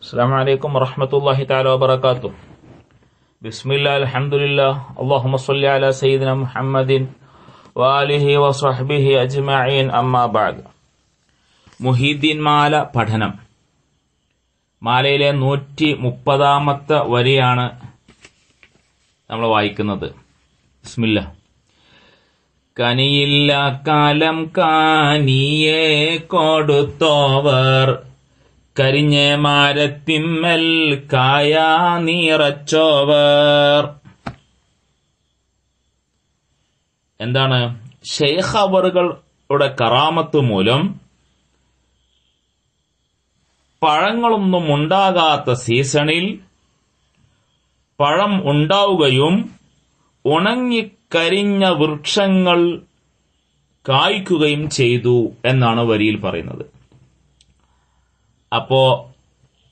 അസ്സലാമു അലൈക്കും വറഹ്മത്തുള്ളാഹി തആല വബറകാതുഹു. ബിസ്മില്ലാഹി അൽഹംദുലില്ലാഹ് അല്ലാഹുമ്മ സ്വല്ലി അലാ സയ്യിദിനാ മുഹമ്മദിൻ വആലിഹി വസ്വഹ്ബിഹി അജ്മഈൻ. അമ്മാ ബഅദ്. മുഹീദ്ദീൻ മാല പഠനം. മാലയിലെ 130ാമത്തെ വരിയാണ് നമ്മൾ വായിക്കുന്നത്. ബിസ്മില്ലാഹ്. കനിയില്ല കാലം കാനിയെ കൊടുത്തോവർ, കരിഞ്ഞ മാരത്തിമ്മൽ കായ നിറച്ചോവർ. എന്താണ്? ശൈഖ് അവറുകളുടെ കറാമത്ത് മൂലം പഴങ്ങളൊന്നും ഉണ്ടാകാത്ത സീസണിൽ പഴം ഉണ്ടാവുകയും ഉണങ്ങിക്കരിഞ്ഞ വൃക്ഷങ്ങൾ കായ്ക്കുകയും ചെയ്തു എന്നാണ് വരിയിൽ പറയുന്നത്. അപ്പോ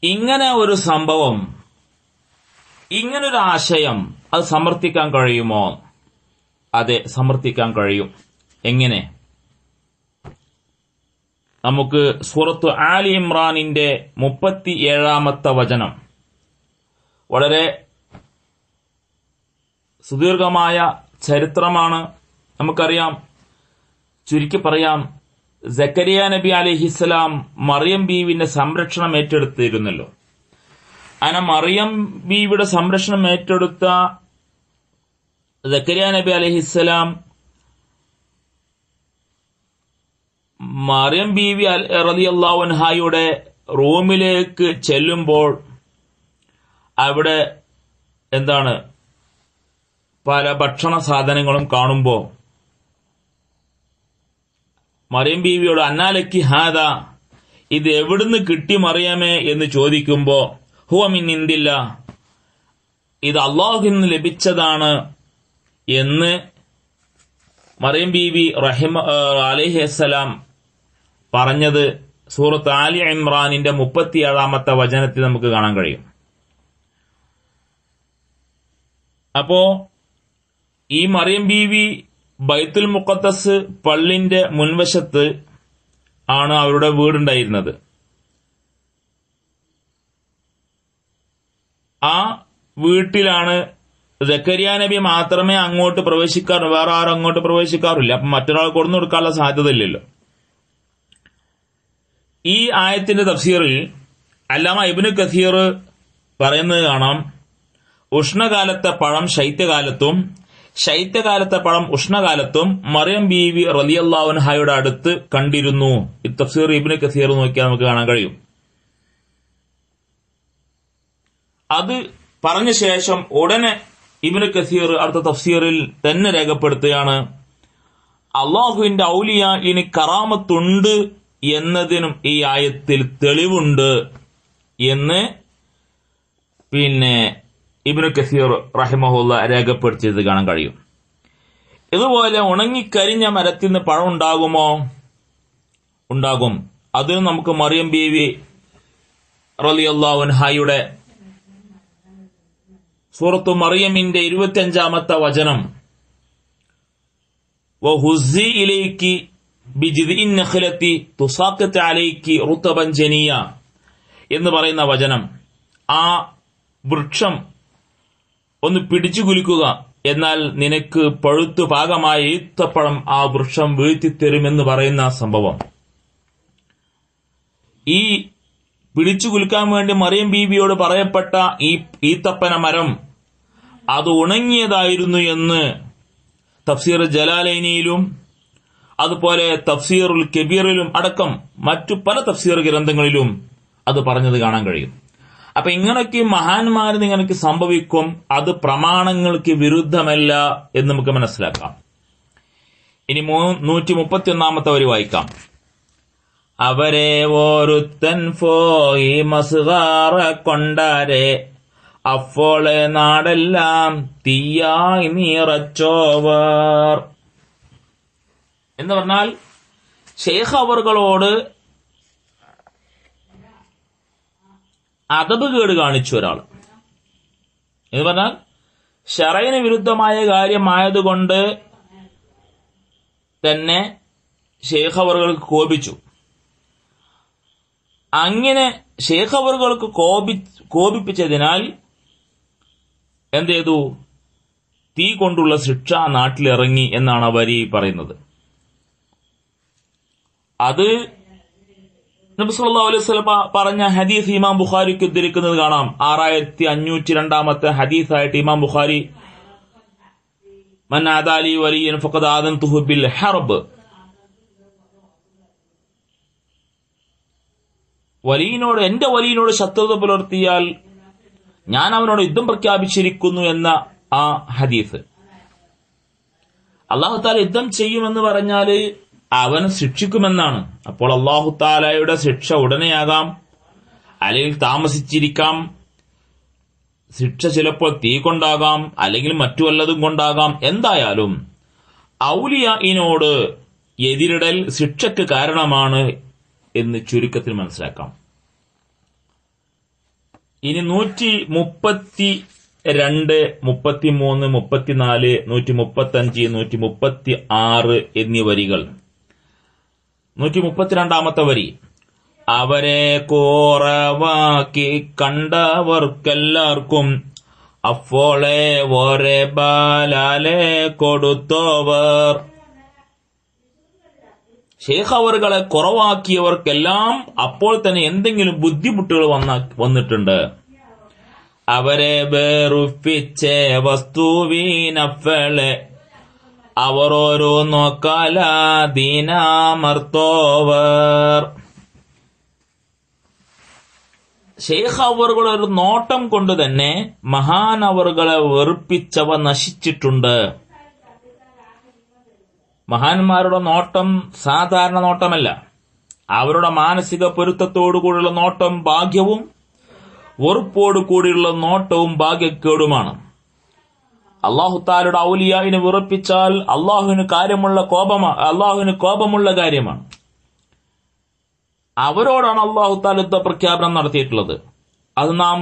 ഇങ്ങനെ ഒരു സംഭവം, ഇങ്ങനൊരു ആശയം അത് സമർത്ഥിക്കാൻ കഴിയുമോ? അതെ, സമർത്ഥിക്കാൻ കഴിയും. എങ്ങനെ? നമുക്ക് സൂറത്ത് ആലി ഇമ്രാനിന്റെ 37ാമത്തെ വചനം, വളരെ സുദീർഘമായ ചരിത്രമാണ്. നമുക്കറിയാം, ചുരുക്കി പറയാം, സക്കരിയ നബി അലൈഹിസ്സലാം മറിയം ബീവിന്റെ സംരക്ഷണം ഏറ്റെടുത്തിരുന്നല്ലോ. അങ്ങനെ മറിയം ബീവിയുടെ സംരക്ഷണം ഏറ്റെടുത്ത സക്കരിയ നബി അലൈഹിസ്സലാം മറിയം ബീവി റളിയല്ലാഹു അൻഹായുടെ റൂമിലേക്ക് ചെല്ലുമ്പോൾ അവിടെ എന്താണ്, പല ഭക്ഷണ സാധനങ്ങളും കാണുമ്പോൾ മറിയം ബീവിയോട് അന്നാലക്കി ഹാദ, ഇത് എവിടുന്ന് കിട്ടി മറിയമേ എന്ന് ചോദിക്കുമ്പോ ഹുവ മിൻ ഇൻദില്ലാ, ഇത് അല്ലാഹുവിൽ നിന്ന് ലഭിച്ചതാണ് എന്ന് മറിയം ബീവി അലൈഹിസ്സലാം പറഞ്ഞത് സൂറത്ത് ആലി ഇമ്രാനിന്റെ 37ാമത്തെ വചനത്തിൽ നമുക്ക് കാണാൻ കഴിയും. അപ്പോ ഈ മറിയം ബീവി ബൈത്തുൽ മുഖദ്ദസ് പള്ളിന്റെ മുൻവശത്ത് ആണ് അവരുടെ വീടുണ്ടായിരുന്നത്. ആ വീട്ടിലാണ് സക്കരിയ നബി മാത്രമേ അങ്ങോട്ട് പ്രവേശിക്കാറൂ, വേറെ ആരും അങ്ങോട്ട് പ്രവേശിക്കാറില്ല. അപ്പൊ മറ്റൊരാൾ കൊടുന്നു കൊടുക്കാനുള്ള സാധ്യതയില്ലല്ലോ. ഈ ആയത്തിന്റെ തഫ്സീറിൽ അല്ലാമ ഇബ്നു കസീർ പറയുന്നത് കാണാം, ഉഷ്ണകാലത്തെ പഴം ശൈത്യകാലത്തും ശൈത്യകാലത്തെ പഴം ഉഷ്ണകാലത്തും മറിയം ബീവി റളിയല്ലാഹു അൻഹയുടെ അടുത്ത് കണ്ടിരുന്നു. ഈ തഫ്സീർ ഇബ്നു കസീർ നോക്കിയാൽ നമുക്ക് കാണാൻ കഴിയും. അത് പറഞ്ഞ ശേഷം ഉടനെ ഇബ്നു കസീർ അടുത്ത തഫ്സീറിൽ തന്നെ രേഖപ്പെടുത്തുകയാണ്, അള്ളാഹുവിന്റെ ഔലിയ ഇനി കറാമത്തുണ്ട് എന്നതിനും ഈ ആയത്തിൽ തെളിവുണ്ട് എന്ന് ഇബ്നു കസീർ റഹിമഹുള്ള രേഖപ്പെടുത്തിയത് കാണാൻ കഴിയും. ഇതുപോലെ ഉണങ്ങിക്കരിഞ്ഞ മരത്തിൽ നിന്ന് പഴം ഉണ്ടാകുമോ? ഉണ്ടാകും. അതിന് നമുക്ക് മറിയം ബീവി റളിയല്ലാഹു അൻഹയുടെ സൂറത്തു മറിയമിന്റെ 25ാമത്തെ വചനം, വഹുസ്സി ഇലൈകി ബിജിദ്ഇൻ നഖലതി തുസാഖിത് അലൈകി റുതബൻ ജനിയ എന്ന് പറയുന്ന വചനം, ആ വൃക്ഷം ഒന്ന് പിടിച്ചു കുലുക്കുക, എന്നാൽ നിനക്ക് പഴുത്തു പാകമായ ഈത്തപ്പഴം ആ വൃക്ഷം വീഴ്ത്തിത്തരുമെന്ന് പറയുന്ന സംഭവം. ഈ പിടിച്ചു കുലുക്കാൻ വേണ്ടി മറിയം ബീവിയോട് പറയപ്പെട്ട ഈ ഈത്തപ്പന മരം അത് ഉണങ്ങിയതായിരുന്നു എന്ന് തഫ്സീർ ജലാലൈനിയിലും അതുപോലെ തഫ്സീറുൽ കബീറിലും അടക്കം മറ്റു പല തഫ്സീർ ഗ്രന്ഥങ്ങളിലും അത് പറഞ്ഞത് കാണാൻ കഴിയും. അപ്പൊ ഇങ്ങനൊക്കെ മഹാന്മാരിൽ ഇങ്ങനൊക്കെ സംഭവിക്കും. അത് പ്രമാണങ്ങൾക്ക് വിരുദ്ധമല്ല എന്ന് നമുക്ക് മനസ്സിലാക്കാം. ഇനി 131ാമത്തെ വരി വായിക്കാം. അവരെ ഓരുത്തൻ പോയി മസ്ഗാറ കൊണ്ടാരെ, അപ്പോളെ നാടെല്ലാം തീയായി നിറച്ചോവർ എന്ന് പറഞ്ഞാൽ, ശൈഖ് അവറുകളോട് അദബ് കേട് കാണിച്ചു ഒരാൾ എന്ന് പറഞ്ഞാൽ ശറഈന് വിരുദ്ധമായ കാര്യമായതുകൊണ്ട് തന്നെ ശൈഖ് അവറുകൾക്ക് കോപിച്ചു. അങ്ങനെ ഷേഖ് അവറുകൾക്ക് കോപിപ്പിച്ചതിനാൽ എന്ത് ചെയ്തു? തീ കൊണ്ടുള്ള ശിക്ഷ നാട്ടിലിറങ്ങി എന്നാണ് ആ വരി പറയുന്നത്. അത് നബി സല്ലല്ലാഹു അലൈഹി വസല്ലം പറഞ്ഞ ഹദീസ് ഇമാം ബുഖാരിക്ക് ഉദ്ധരിക്കുന്നത് കാണാം. 6502 ഹദീസായിട്ട് ഇമാം ബുഖാരി മൻ ആദാലി വലിയൻ ഫഖദ് ആദൻതുഹു ബിൽ ഹർബ്, എന്റെ വലിയനോട് ശത്രുത പുലർത്തിയാൽ ഞാൻ അവനോട് യുദ്ധം പ്രഖ്യാപിച്ചിരിക്കുന്നു എന്ന ആ ഹദീസ്. അല്ലാഹു തആല യുദ്ധം ചെയ്യുമെന്ന് പറഞ്ഞാല് അവൻ ശിക്ഷിക്കുമെന്നാണ്. അപ്പോൾ അല്ലാഹു തആലയുടെ ശിക്ഷ ഉടനെയാകാം, അല്ലെങ്കിൽ താമസിച്ചിരിക്കാം. ശിക്ഷ ചിലപ്പോൾ തീ കൊണ്ടാകാം, അല്ലെങ്കിൽ മറ്റു വല്ലതും കൊണ്ടാകാം. എന്തായാലും ഔലിയായിനോട് എതിരിടൽ ശിക്ഷയ്ക്ക് കാരണമാണ് എന്ന് ചുരുക്കത്തിൽ മനസ്സിലാക്കാം. ഇനി 132, 33, 34, 135, 136 എന്നീ വരികൾ. 132 വരി, അവരെ കുറവാക്കി കണ്ടവർക്കെല്ലാവർക്കും അപ്പോളെ ഒരേ ബാലാലെ കൊടുത്തവർ. ഷേഖ് അവറുകളെ കുറവാക്കിയവർക്കെല്ലാം അപ്പോൾ തന്നെ എന്തെങ്കിലും ബുദ്ധിമുട്ടുകൾ വന്നിട്ടുണ്ട്. അവരെ വെറുപ്പിച്ച വസ്തുവിനഫളെ അവർ ഓരോ നോക്കാലീനാമർത്തോവർ. ഷേഖ് അവറുകൾ ഒരു നോട്ടം കൊണ്ട് തന്നെ മഹാനവറുകളെ വെറുപ്പിച്ചവ നശിച്ചിട്ടുണ്ട്. മഹാന്മാരുടെ നോട്ടം സാധാരണ നോട്ടമല്ല. അവരുടെ മാനസിക പൊരുത്തത്തോടുകൂടിയുള്ള നോട്ടം ഭാഗ്യവും വെറുപ്പോടുകൂടിയുള്ള നോട്ടവും ഭാഗ്യക്കേടുമാണ്. അല്ലാഹു തആലയുടെ ഔലിയായിനെ വെറുപ്പിച്ചാൽ അല്ലാഹുവിന് കോപമുള്ള കാര്യമാണ്. അവരോടാണ് അല്ലാഹു തആല യുദ്ധ പ്രഖ്യാപനം നടത്തിയിട്ടുള്ളത്. അത് നാം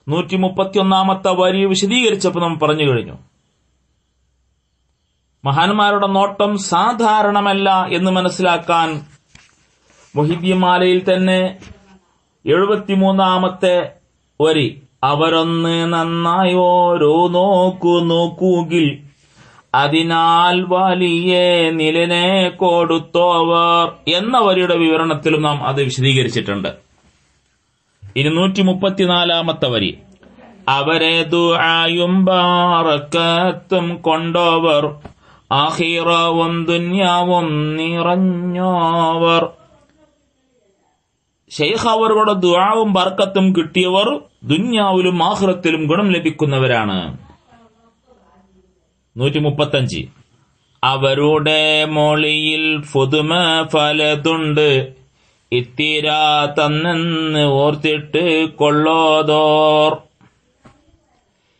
131 വരി വിശദീകരിച്ചപ്പോൾ നാം പറഞ്ഞു കഴിഞ്ഞു. മഹാന്മാരുടെ നോട്ടം സാധാരണമല്ല എന്ന് മനസ്സിലാക്കാൻ മുഹിദ്ദീൻ മാലയിൽ തന്നെ 73 വരി, അവരൊന്ന് നന്നായി ഓരോ നോക്കുകിൽ അതിനാൽ വലിയ നിലനെ കൊടുത്തോവർ എന്ന വരിയുടെ വിവരണത്തിലും നാം അത് വിശദീകരിച്ചിട്ടുണ്ട്. 134 വരി, അവരെ ദുആയും ബറക്കത്തും കൊണ്ടോവർ ആഖിറവും ദുനിയാവും നിറഞ്ഞോവർ. ഷെയ്ഖ് അവരുടെ ദുആവും ബർക്കത്തും കിട്ടിയവർ ദുനിയാവിലും ആഖിറത്തിലും ഗുണം ലഭിക്കുന്നവരാണ്. 135, അവരുടെ മൊഴിയിൽ ഫുതുമ ഫലതുണ്ട് ഇത്തിരാ തന്നെന്ന് ഓർത്തിട്ട് കൊള്ളോതോർ.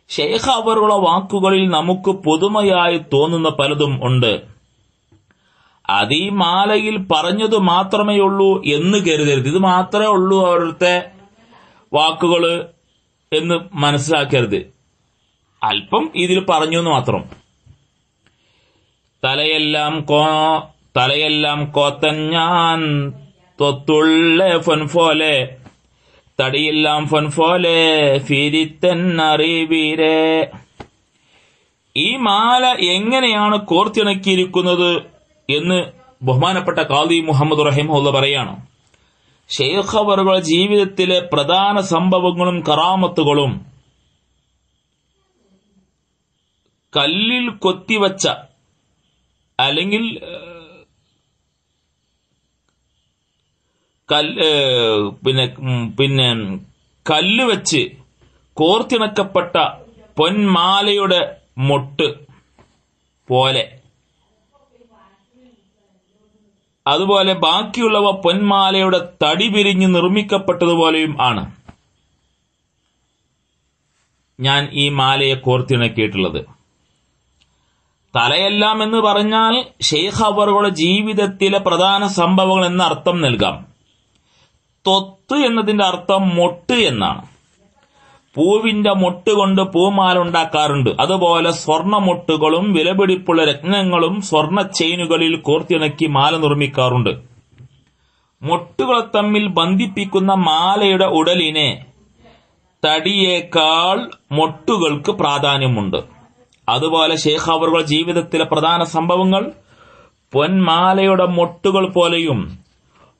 ഷെയ്ഖ് അവരുടെ വാക്കുകളിൽ നമുക്ക് പുതുമയായി തോന്നുന്ന പലതും ഉണ്ട്. അത് ഈ മാലയിൽ പറഞ്ഞത് മാത്രമേ ഉള്ളൂ എന്ന് കരുതരുത്. ഇത് മാത്രമേ ഉള്ളൂ അവരുടെ വാക്കുകള് എന്ന് മനസ്സിലാക്കരുത്. അല്പം ഇതിൽ പറഞ്ഞു എന്ന് മാത്രം. തലയെല്ലാം കോത്തഞ്ഞാൻ തൊത്തുള്ള ഫൊൻഫോലെ തടിയെല്ലാം ഫൊൻഫോലെ ഫിരിത്തൻ അറിവീരെ. ഈ മാല എങ്ങനെയാണ് കോർത്തിണക്കിയിരിക്കുന്നത് എന്ന് ബഹുമാനപ്പെട്ട ഖാദി മുഹമ്മദ് റഹിമഹുള്ള പറയാണ്. ഷെയ്ഖ് അവരുടെ ജീവിതത്തിലെ പ്രധാന സംഭവങ്ങളും കറാമത്തുകളും കല്ലിൽ കൊത്തിവച്ച അല്ലെങ്കിൽ പിന്നെ കല്ല് വെച്ച് കോർത്തിണക്കപ്പെട്ട പൊന്മാലയുടെ മൊട്ട് പോലെ, അതുപോലെ ബാക്കിയുള്ളവ പൊന്മാലയുടെ തടി പിരിഞ്ഞ് നിർമ്മിക്കപ്പെട്ടതുപോലെയും ആണ് ഞാൻ ഈ മാലയെ കോർത്തിണക്കിയിട്ടുള്ളത്. തലയെല്ലാം എന്ന് പറഞ്ഞാൽ ഷെയ്ഖ് അവറുടെ ജീവിതത്തിലെ പ്രധാന സംഭവങ്ങൾ എന്ന അർത്ഥം നൽകാം. തൊത്ത് എന്നതിന്റെ അർത്ഥം മൊട്ട് എന്നാണ്. പൂവിന്റെ മൊട്ട് കൊണ്ട് പൂമാല ഉണ്ടാക്കാറുണ്ട്. അതുപോലെ സ്വർണ്ണമൊട്ടുകളും വിലപിടിപ്പുള്ള രത്നങ്ങളും സ്വർണ്ണ ചെയിനുകളിൽ കോർത്തിണക്കി മാല നിർമ്മിക്കാറുണ്ട്. മൊട്ടുകൾ തമ്മിൽ ബന്ധിപ്പിക്കുന്ന മാലയുടെ ഉടലിനെ തടിയേക്കാൾ മൊട്ടുകൾക്ക് പ്രാധാന്യമുണ്ട്. അതുപോലെ ശൈഖ് അവറുകളുടെ ജീവിതത്തിലെ പ്രധാന സംഭവങ്ങൾ പൊന്മാലയുടെ മൊട്ടുകൾ പോലെയും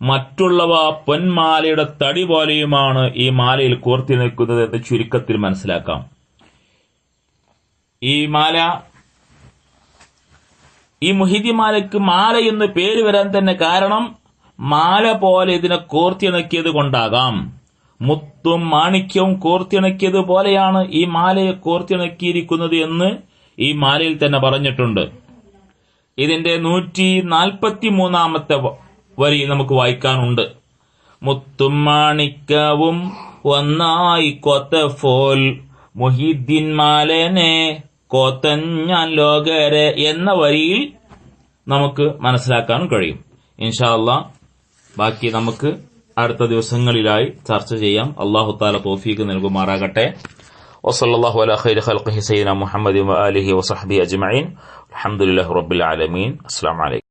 മറ്റുള്ളവ പൊന്മാലയുടെ തടി പോലെയുമാണ് ഈ മാലയിൽ കോർത്തി നിൽക്കുന്നത് എന്ന് ചുരുക്കത്തിൽ മനസ്സിലാക്കാം. ഈ മുഹീദ്ദീമാലയ്ക്ക് മാല എന്ന് പേര് വരാൻ തന്നെ കാരണം മാല പോലെ ഇതിനെ കോർത്തിണക്കിയത് കൊണ്ടാകാം. മുത്തും മാണിക്യവും കോർത്തിണക്കിയത് പോലെയാണ് ഈ മാലയെ കോർത്തിണക്കിയിരിക്കുന്നത് എന്ന് ഈ മാലയിൽ തന്നെ പറഞ്ഞിട്ടുണ്ട്. ഇതിന്റെ 143 വരി നമുക്ക് വായിക്കാനുണ്ട്. മുത്തും മാണിക്യവും ഒന്നായി കോത്തഫോൽ മുഹീദ്ദീൻ മാലനെ കോത്തഞ്ഞാൻ ലോകരെ എന്ന വരിയിൽ നമുക്ക് മനസ്സിലാക്കാൻ കഴിയും. ഇൻഷാ അല്ലാഹ് ബാക്കി നമുക്ക് അടുത്ത ദിവസങ്ങളിലായി ചർച്ച ചെയ്യാം. അല്ലാഹു തആല തൗഫീഖ് നൽകുമാറാകട്ടെ. വസല്ലല്ലാഹു അലാ ഖൈരി ഖൽഖിഹി സയ്യിദനാ മുഹമ്മദി വആലിഹി വസഹ്ബിഹി അജ്മഈൻ. അൽഹംദുലില്ലാഹി റബ്ബിൽ ആലമീൻ. അസ്സലാമു അലൈക്കും.